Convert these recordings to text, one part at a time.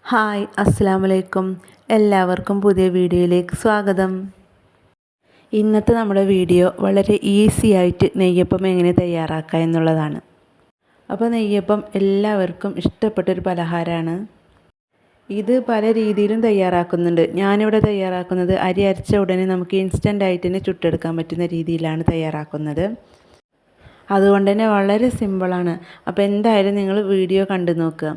Hi അസ്സലാമലൈക്കും. എല്ലാവർക്കും പുതിയ വീഡിയോയിലേക്ക് സ്വാഗതം. ഇന്നത്തെ നമ്മുടെ വീഡിയോ വളരെ ഈസി ആയിട്ട് നെയ്യപ്പം എങ്ങനെ തയ്യാറാക്കുക എന്നുള്ളതാണ്. അപ്പോൾ നെയ്യപ്പം എല്ലാവർക്കും ഇഷ്ടപ്പെട്ടൊരു പലഹാരമാണ്. ഇത് പല രീതിയിലും തയ്യാറാക്കുന്നുണ്ട്. ഞാനിവിടെ തയ്യാറാക്കുന്നത് അരി അരച്ച ഉടനെ നമുക്ക് ഇൻസ്റ്റൻ്റ് ആയിട്ട് തന്നെ ചുട്ടെടുക്കാൻ പറ്റുന്ന രീതിയിലാണ് തയ്യാറാക്കുന്നത്. അതുകൊണ്ട് തന്നെ വളരെ സിമ്പിളാണ്. അപ്പോൾ എന്തായാലും നിങ്ങൾ വീഡിയോ കണ്ടു നോക്കുക.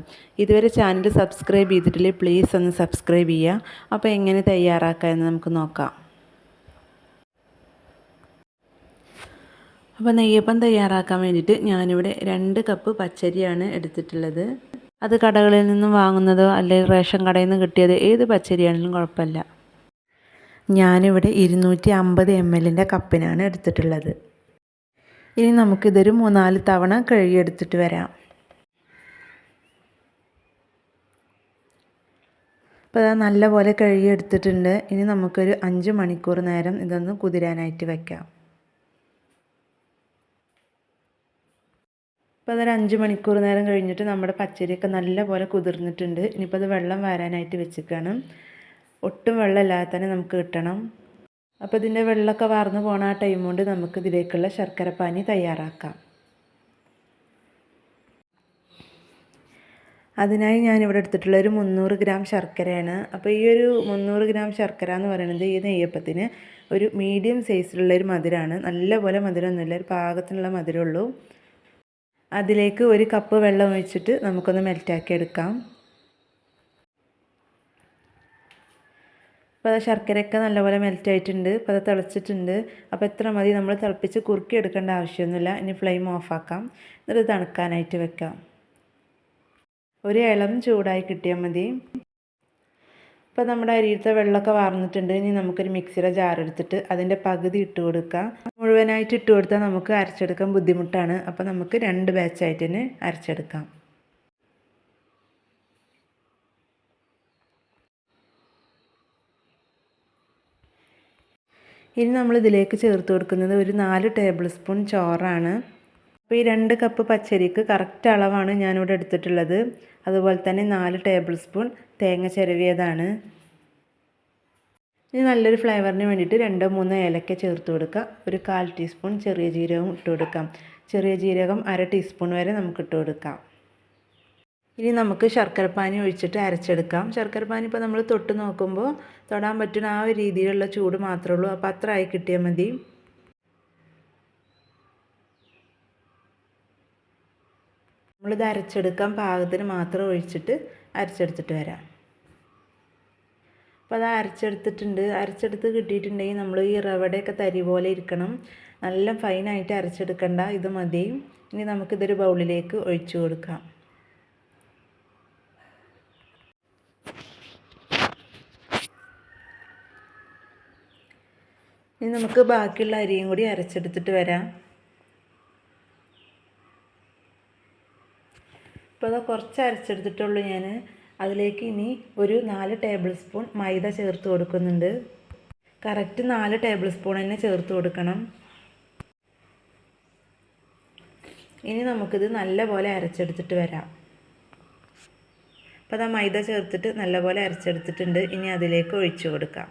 ഇതുവരെ ചാനൽ സബ്സ്ക്രൈബ് ചെയ്തിട്ടില്ലേ, പ്ലീസ് ഒന്ന് സബ്സ്ക്രൈബ് ചെയ്യുക. അപ്പോൾ എങ്ങനെ തയ്യാറാക്കുക എന്ന് നമുക്ക് നോക്കാം. അപ്പോൾ നെയ്യപ്പം തയ്യാറാക്കാൻ വേണ്ടിയിട്ട് ഞാനിവിടെ 2 കപ്പ് പച്ചരിയാണ് എടുത്തിട്ടുള്ളത്. അത് കടകളിൽ നിന്നും വാങ്ങുന്നതോ അല്ലെങ്കിൽ റേഷൻ കടയിൽ നിന്ന് കിട്ടിയത് ഏത് പച്ചരിയാണെങ്കിലും കുഴപ്പമില്ല. ഞാനിവിടെ 250 ml കപ്പിനാണ് എടുത്തിട്ടുള്ളത്. ഇനി നമുക്കിതൊരു 3-4 തവണ കഴുകിയെടുത്തിട്ട് വരാം. അപ്പോൾ അത് നല്ലപോലെ കഴുകിയെടുത്തിട്ടുണ്ട്. ഇനി നമുക്കൊരു 5 മണിക്കൂർ നേരം ഇതൊന്ന് കുതിരാനായിട്ട് വെക്കാം. അപ്പോൾ അതൊരു 5 മണിക്കൂർ നേരം കഴിഞ്ഞിട്ട് നമ്മുടെ പച്ചരിയൊക്കെ നല്ലപോലെ കുതിർന്നിട്ടുണ്ട്. ഇനിയിപ്പോൾ അത് വെള്ളം വരാനായിട്ട് വെച്ചിരിക്കണം. ഒട്ടും വെള്ളമില്ലാതെ തന്നെ നമുക്ക് കിട്ടണം. അപ്പോൾ ഇതിൻ്റെ വെള്ളമൊക്കെ വാർന്നു പോണ ആ ടൈം കൊണ്ട് നമുക്ക് ഇതിലേക്കുള്ള ശർക്കരപ്പാനി തയ്യാറാക്കാം. അതിനായി ഞാനിവിടെ എടുത്തിട്ടുള്ള ഒരു 300 ഗ്രാം ശർക്കരയാണ്. അപ്പോൾ ഈ ഒരു 300 ഗ്രാം ശർക്കര എന്ന് പറയുന്നത് ഈ നെയ്യപ്പത്തിന് ഒരു മീഡിയം സൈസിലുള്ളൊരു മധുരമാണ്. നല്ലപോലെ മധുരമൊന്നുമില്ല, ഒരു പാകത്തിനുള്ള മധുരമുള്ളൂ. അതിലേക്ക് 1 കപ്പ് വെള്ളം ഒഴിച്ചിട്ട് നമുക്കൊന്ന് മെൽറ്റാക്കി എടുക്കാം. അപ്പോൾ അത് ശർക്കരയൊക്കെ നല്ലപോലെ മെൽറ്റായിട്ടുണ്ട്. അപ്പോൾ അത് തിളച്ചിട്ടുണ്ട്. അപ്പോൾ എത്ര മതി, നമ്മൾ തിളപ്പിച്ച് കുറുക്കി എടുക്കേണ്ട ആവശ്യമൊന്നുമില്ല. ഇനി ഫ്ലെയിം ഓഫാക്കാം. എന്നിട്ട് തണുക്കാനായിട്ട് വെക്കാം. ഒരു ഇളം ചൂടായി കിട്ടിയാൽ മതി. ഇപ്പോൾ നമ്മുടെ അരിയിലത്തെ വെള്ളമൊക്കെ വാർന്നിട്ടുണ്ട്. ഇനി നമുക്കൊരു മിക്സിയുടെ ജാർ എടുത്തിട്ട് അതിൻ്റെ പകുതി ഇട്ട് കൊടുക്കാം. മുഴുവനായിട്ട് ഇട്ട് കൊടുത്താൽ നമുക്ക് അരച്ചെടുക്കാൻ ബുദ്ധിമുട്ടാണ്. അപ്പോൾ നമുക്ക് 2 ബാച്ചായിട്ട് തന്നെ അരച്ചെടുക്കാം. ഇനി നമ്മൾ ഇതിലേക്ക് ചേർത്ത് കൊടുക്കുന്നത് ഒരു 4 ടേബിൾ സ്പൂൺ ചോറാണ്. അപ്പോൾ ഈ 2 കപ്പ് പച്ചരിക്ക് കറക്റ്റ് അളവാണ് ഞാനിവിടെ എടുത്തിട്ടുള്ളത്. അതുപോലെ തന്നെ 4 ടേബിൾ സ്പൂൺ തേങ്ങ ചിരവിയതാണ്. ഇനി നല്ലൊരു ഫ്ലേവറിന് വേണ്ടിയിട്ട് 2-3 ഏലക്ക ചേർത്ത് കൊടുക്കുക. ഒരു 1/4 ടീസ്പൂൺ ചെറിയ ജീരകം ഇട്ട് കൊടുക്കാം. ചെറിയ ജീരകം 1/2 ടീസ്പൂൺ വരെ നമുക്ക് ഇട്ട് കൊടുക്കാം. ഇനി നമുക്ക് ശർക്കരപ്പാനി ഒഴിച്ചിട്ട് അരച്ചെടുക്കാം. ശർക്കരപ്പാനി ഇപ്പോൾ നമ്മൾ തൊട്ട് നോക്കുമ്പോൾ തൊടാൻ പറ്റുന്ന ആ ഒരു രീതിയിലുള്ള ചൂട് മാത്രമേ ഉള്ളൂ. അപ്പോൾ അത്ര ആയി കിട്ടിയാൽ മതി. നമ്മളിത് അരച്ചെടുക്കാൻ പാകത്തിന് മാത്രം ഒഴിച്ചിട്ട് അരച്ചെടുത്തിട്ട് വരാം. അപ്പോൾ അത് അരച്ചെടുത്തിട്ടുണ്ട്. അരച്ചെടുത്ത് കിട്ടിയിട്ടുണ്ടെങ്കിൽ നമ്മൾ ഈ റവയുടെയൊക്കെ തരി പോലെ ഇരിക്കണം. നല്ല ഫൈനായിട്ട് അരച്ചെടുക്കണ്ട, ഇത് മതി. ഇനി നമുക്കിതൊരു ബൗളിലേക്ക് ഒഴിച്ചു കൊടുക്കാം. ഇനി നമുക്ക് ബാക്കിയുള്ള അരിയും കൂടി അരച്ചെടുത്തിട്ട് വരാം. ഇപ്പോൾ അത് കുറച്ച് അരച്ചെടുത്തിട്ടുള്ളൂ ഞാൻ. അതിലേക്ക് ഇനി ഒരു 4 ടേബിൾ സ്പൂൺ മൈദ ചേർത്ത് കൊടുക്കുന്നുണ്ട്. കറക്റ്റ് 4 ടേബിൾ സ്പൂൺ തന്നെ ചേർത്ത് കൊടുക്കണം. ഇനി നമുക്കിത് നല്ലപോലെ അരച്ചെടുത്തിട്ട് വരാം. അപ്പോൾ അത് മൈദ ചേർത്തിട്ട് നല്ലപോലെ അരച്ചെടുത്തിട്ടുണ്ട്. ഇനി അതിലേക്ക് ഒഴിച്ചു കൊടുക്കാം.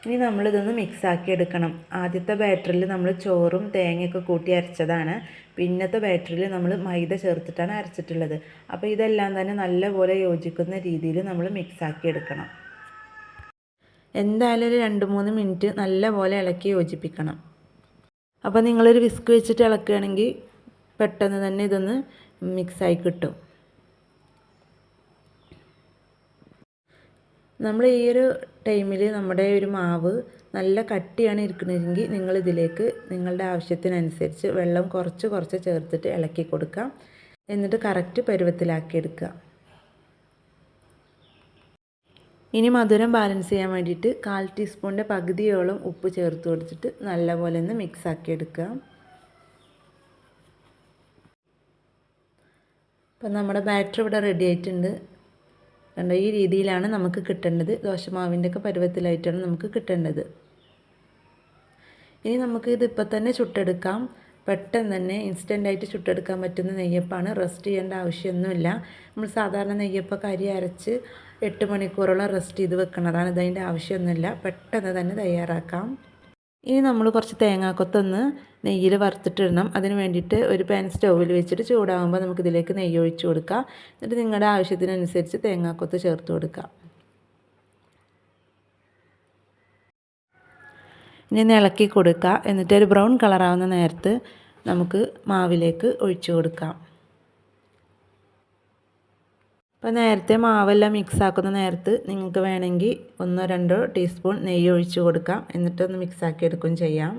ഇനി നമ്മളിതൊന്ന് മിക്സാക്കി എടുക്കണം. ആദ്യത്തെ ബാറ്ററിൽ നമ്മൾ ചോറും തേങ്ങയൊക്കെ കൂട്ടി അരച്ചതാണ്. പിന്നത്തെ ബാറ്ററിൽ നമ്മൾ മൈദ ചേർത്തിട്ടാണ് അരച്ചിട്ടുള്ളത്. അപ്പോൾ ഇതെല്ലാം തന്നെ നല്ലപോലെ യോജിക്കുന്ന രീതിയിൽ നമ്മൾ മിക്സാക്കി എടുക്കണം. എന്തായാലും ഒരു 2-3 മിനിറ്റ് നല്ലപോലെ ഇളക്കി യോജിപ്പിക്കണം. അപ്പോൾ നിങ്ങളൊരു വിസ്ക് വെച്ചിട്ട് ഇളക്കുകയാണെങ്കിൽ പെട്ടെന്ന് തന്നെ ഇതൊന്ന് മിക്സായി കിട്ടും. നമ്മൾ ഈ ഒരു ടൈമിൽ നമ്മുടെ ഒരു മാവ് നല്ല കട്ടിയാണ് ഇരിക്കുന്നതെങ്കിൽ നിങ്ങളിതിലേക്ക് നിങ്ങളുടെ ആവശ്യത്തിനനുസരിച്ച് വെള്ളം കുറച്ച് ചേർത്തിട്ട് ഇളക്കി കൊടുക്കാം. എന്നിട്ട് കറക്റ്റ് പരുവത്തിലാക്കിയെടുക്കുക. ഇനി മധുരം ബാലൻസ് ചെയ്യാൻ വേണ്ടിയിട്ട് 1/4 ടീസ്പൂണിൻ്റെ പകുതിയോളം ഉപ്പ് ചേർത്ത് കൊടുത്തിട്ട് നല്ലപോലെ ഒന്ന് മിക്സാക്കി എടുക്കുക. അപ്പം നമ്മുടെ ബാറ്റർ ഇവിടെ റെഡി ആയിട്ടുണ്ട്. കണ്ടോ, ഈ രീതിയിലാണ് നമുക്ക് കിട്ടേണ്ടത്. ദോശമാവിൻ്റെയൊക്കെ പരുവത്തിലായിട്ടാണ് നമുക്ക് കിട്ടേണ്ടത്. ഇനി നമുക്ക് ഇത് ഇപ്പം തന്നെ ചുട്ടെടുക്കാം. പെട്ടെന്ന് തന്നെ ഇൻസ്റ്റൻ്റായിട്ട് ചുട്ടെടുക്കാൻ പറ്റുന്ന നെയ്യപ്പമാണ്. റെസ്റ്റ് ചെയ്യേണ്ട ആവശ്യമൊന്നുമില്ല. നമ്മൾ സാധാരണ നെയ്യപ്പൊക്കെ അരി അരച്ച് 8 മണിക്കൂറോളം റെസ്റ്റ് ചെയ്ത് വെക്കുന്നതാണ്. ഇതിൻ്റെ ആവശ്യമൊന്നുമില്ല, പെട്ടെന്ന് തന്നെ തയ്യാറാക്കാം. ഇനി നമ്മൾ കുറച്ച് തേങ്ങാക്കൊത്തൊന്ന് നെയ്യിൽ വറുത്തിട്ടിടണം. അതിന് വേണ്ടിയിട്ട് ഒരു പാൻ സ്റ്റൗവിൽ വെച്ചിട്ട് ചൂടാകുമ്പോൾ നമുക്കിതിലേക്ക് നെയ്യ് ഒഴിച്ച് കൊടുക്കാം. എന്നിട്ട് നിങ്ങളുടെ ആവശ്യത്തിനനുസരിച്ച് തേങ്ങാക്കൊത്ത് ചേർത്ത് കൊടുക്കാം. ഇനി ഇളക്കി കൊടുക്കുക. എന്നിട്ട് ഒരു ബ്രൗൺ കളറാവുന്ന നേരത്ത് നമുക്ക് മാവിലേക്ക് ഒഴിച്ചു കൊടുക്കാം. അപ്പോൾ നേരത്തെ മാവെല്ലാം മിക്സ് ആക്കുന്ന നേരത്ത് നിങ്ങൾക്ക് വേണമെങ്കിൽ 1-2 ടീസ്പൂൺ നെയ്യ് ഒഴിച്ച് കൊടുക്കാം. എന്നിട്ടൊന്ന് മിക്സാക്കി എടുക്കുകയും ചെയ്യാം.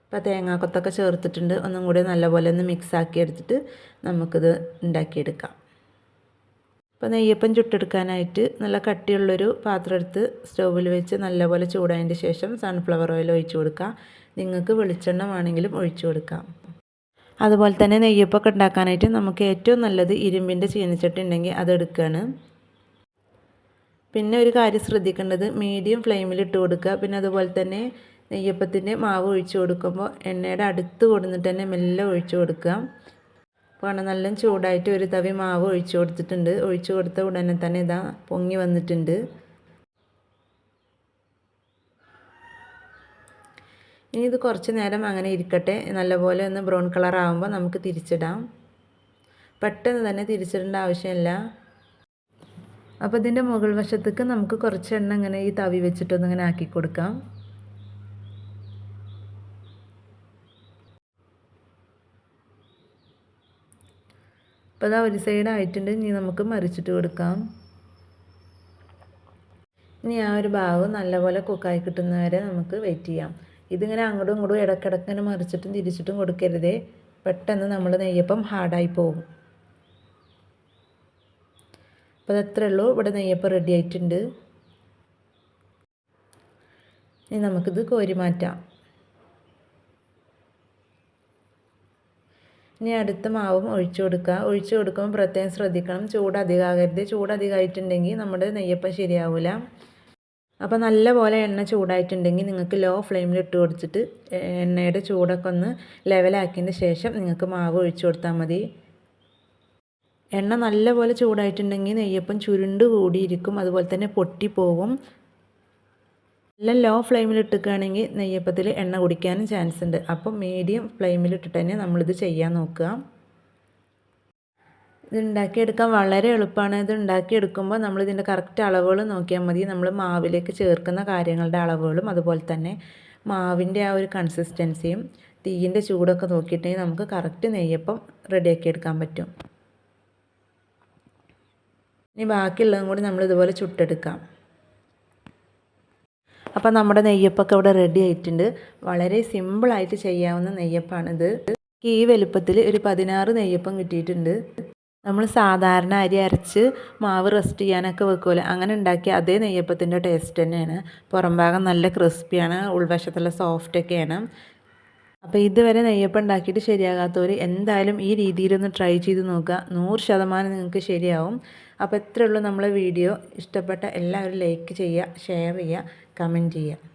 അപ്പോൾ തേങ്ങാക്കൊത്തൊക്കെ ചേർത്തിട്ടുണ്ട്. ഒന്നും കൂടി നല്ലപോലെ ഒന്ന് മിക്സാക്കി എടുത്തിട്ട് നമുക്കിത് ഉണ്ടാക്കിയെടുക്കാം. അപ്പോൾ നെയ്യപ്പം ചുട്ടെടുക്കാനായിട്ട് നല്ല കട്ടിയുള്ളൊരു പാത്രം എടുത്ത് സ്റ്റൗവിൽ വെച്ച് നല്ലപോലെ ചൂടായതിന് ശേഷം സൺഫ്ലവർ ഓയിൽ ഒഴിച്ച് കൊടുക്കുക. നിങ്ങൾക്ക് വെളിച്ചെണ്ണ വേണമെങ്കിലും ഒഴിച്ച് കൊടുക്കാം. അതുപോലെ തന്നെ നെയ്യപ്പൊക്കെ ഉണ്ടാക്കാനായിട്ട് നമുക്ക് ഏറ്റവും നല്ലത് ഇരുമ്പിൻ്റെ ചീനച്ചട്ടി ഉണ്ടെങ്കിൽ അതെടുക്കുകയാണ്. പിന്നെ ഒരു കാര്യം ശ്രദ്ധിക്കേണ്ടത് മീഡിയം ഫ്ലെയിമിൽ ഇട്ട് കൊടുക്കുക. പിന്നെ അതുപോലെ തന്നെ നെയ്യപ്പത്തിൻ്റെ മാവ് ഒഴിച്ച് കൊടുക്കുമ്പോൾ എണ്ണയുടെ അടുത്ത് കൊടുത്തിട്ട് തന്നെ മെല്ലെ ഒഴിച്ച് കൊടുക്കുക. അപ്പോൾ നല്ല ചൂടായിട്ട് ഒരു തവി മാവ് ഒഴിച്ച് കൊടുത്തിട്ടുണ്ട്. ഒഴിച്ച് കൊടുത്ത ഉടനെ തന്നെ ഇതാ പൊങ്ങി വന്നിട്ടുണ്ട്. ഇനി ഇത് കുറച്ച് നേരം അങ്ങനെ ഇരിക്കട്ടെ. നല്ലപോലെ ഒന്ന് ബ്രൗൺ കളർ ആകുമ്പോൾ നമുക്ക് തിരിച്ചിടാം. പെട്ടെന്ന് തന്നെ തിരിച്ചിടേണ്ട ആവശ്യമില്ല. അപ്പോൾ ഇതിൻ്റെ മുകൾ വശത്തേക്ക് നമുക്ക് കുറച്ച് എണ്ണ ഇങ്ങനെ ഈ തവി വെച്ചിട്ടൊന്നിങ്ങനെ ആക്കി കൊടുക്കാം. അപ്പോൾ അതാ ഒരു സൈഡ് ആയിട്ടുണ്ട്. ഇനി നമുക്ക് മറിച്ചിട്ട് കൊടുക്കാം. ഇനി ആ ഒരു ഭാഗം നല്ലപോലെ കുക്കായി കിട്ടുന്നവരെ നമുക്ക് വെയിറ്റ് ചെയ്യാം. ഇതിങ്ങനെ അങ്ങോട്ടും ഇങ്ങോട്ടും ഇടയ്ക്കിടയ്ക്ക് മറിച്ചിട്ടും തിരിച്ചിട്ടും കൊടുക്കരുതേ. പെട്ടെന്ന് നമ്മൾ നെയ്യപ്പം ഹാർഡായി പോകും. അപ്പോൾ അതത്രേ ഉള്ളൂ. ഇവിടെ നെയ്യപ്പം റെഡി ആയിട്ടുണ്ട്. ഇനി നമുക്കിത് കോരി മാറ്റാം. ഇനി അടുത്ത മാവും ഒഴിച്ചു കൊടുക്കുക. ഒഴിച്ചു കൊടുക്കുമ്പോൾ പ്രത്യേകം ശ്രദ്ധിക്കണം, ചൂട് അധികമാകരുത്. ചൂട് അധികമായിട്ടുണ്ടെങ്കിൽ നമ്മുടെ നെയ്യപ്പം ശരിയാവില്ല. അപ്പോൾ നല്ലപോലെ എണ്ണ ചൂടായിട്ടുണ്ടെങ്കിൽ നിങ്ങൾക്ക് ലോ ഫ്ലെയിമിൽ ഇട്ട് കൊടുത്തിട്ട് എണ്ണയുടെ ചൂടൊക്കെ ഒന്ന് ലെവലാക്കിയതിന് ശേഷം നിങ്ങൾക്ക് മാവ് ഒഴിച്ചു കൊടുത്താൽ മതി. എണ്ണ നല്ലപോലെ ചൂടായിട്ടുണ്ടെങ്കിൽ നെയ്യപ്പം ചുരുണ്ട് കൂടിയിരിക്കും, അതുപോലെ തന്നെ പൊട്ടിപ്പോവും. എല്ലാം ലോ ഫ്ലെയിമിൽ ഇട്ടിക്കുകയാണെങ്കിൽ നെയ്യപ്പത്തിൽ എണ്ണ കുടിക്കാനും ചാൻസ് ഉണ്ട്. അപ്പം മീഡിയം ഫ്ലെയിമിൽ ഇട്ടിട്ട് തന്നെ നമ്മളിത് ചെയ്യാൻ നോക്കുക. ഇത് ഉണ്ടാക്കിയെടുക്കാൻ വളരെ എളുപ്പമാണ്. ഇത് ഉണ്ടാക്കിയെടുക്കുമ്പോൾ നമ്മളിതിൻ്റെ കറക്റ്റ് അളവുകൾ നോക്കിയാൽ മതി. നമ്മൾ മാവിലേക്ക് ചേർക്കുന്ന കാര്യങ്ങളുടെ അളവുകളും അതുപോലെ തന്നെ മാവിൻ്റെ ആ ഒരു കൺസിസ്റ്റൻസിയും തീയിൻ്റെ ചൂടൊക്കെ നോക്കിയിട്ടുണ്ടെങ്കിൽ നമുക്ക് കറക്റ്റ് നെയ്യപ്പം റെഡിയാക്കി എടുക്കാൻ പറ്റും. ഇനി ബാക്കിയുള്ളതും കൂടി നമ്മൾ ഇതുപോലെ ചുട്ടെടുക്കാം. അപ്പോൾ നമ്മുടെ നെയ്യപ്പൊക്കെ ഇവിടെ റെഡി ആയിട്ടുണ്ട്. വളരെ സിമ്പിളായിട്ട് ചെയ്യാവുന്ന നെയ്യപ്പാണിത്. ഈ വലുപ്പത്തിൽ ഒരു 16 നെയ്യപ്പം കിട്ടിയിട്ടുണ്ട്. നമ്മൾ സാധാരണ അരി അരച്ച് മാവ് റെസ്റ്റ് ചെയ്യാനൊക്കെ വെക്കുമല്ലോ, അങ്ങനെ ഉണ്ടാക്കിയ അതേ നെയ്യപ്പത്തിൻ്റെ ടേസ്റ്റ് തന്നെയാണ്. പുറം ഭാഗം നല്ല ക്രിസ്പിയാണ്, ഉൾവശത്തുള്ള സോഫ്റ്റൊക്കെയാണ്. അപ്പോൾ ഇതുവരെ നെയ്യപ്പം ഉണ്ടാക്കിയിട്ട് ശരിയാകാത്തവർ എന്തായാലും ഈ രീതിയിലൊന്ന് ട്രൈ ചെയ്ത് നോക്കുക. 100% നിങ്ങൾക്ക് ശരിയാവും. അപ്പോൾ ഇത്രയേ ഉള്ളൂ നമ്മളെ വീഡിയോ. ഇഷ്ടപ്പെട്ട എല്ലാവരും ലൈക്ക് ചെയ്യുക, ഷെയർ ചെയ്യുക, കമൻറ്റ് ചെയ്യുക.